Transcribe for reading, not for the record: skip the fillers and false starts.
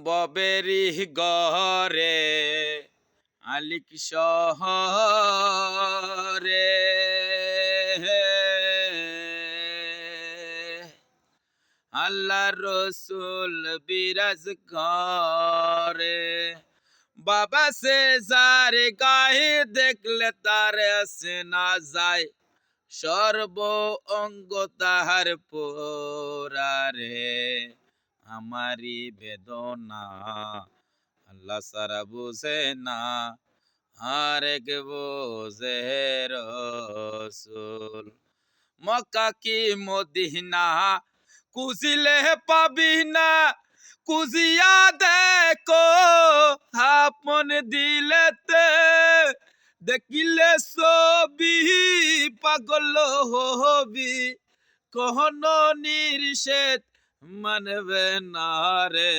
ববেরি গরে আলিক শহরে আল্লাহ রসুল বিরাজ করে। বাবা সে যার গায়ে দেখলে তার আসে না যায়, সর্ব অঙ্গ তাহার পোরারে। আমারি বেদনা আল্লাহ সারা বুঝে না, আরেক বোঝে রসুল। মক্কা কি মদিনা খুঁজিলে পাবি না, খুঁজিয়া দেখো আপন দিলেতে। দেখিলে ছবি পাগল হবি, কখনো নির্ষেধ মানবে না রে।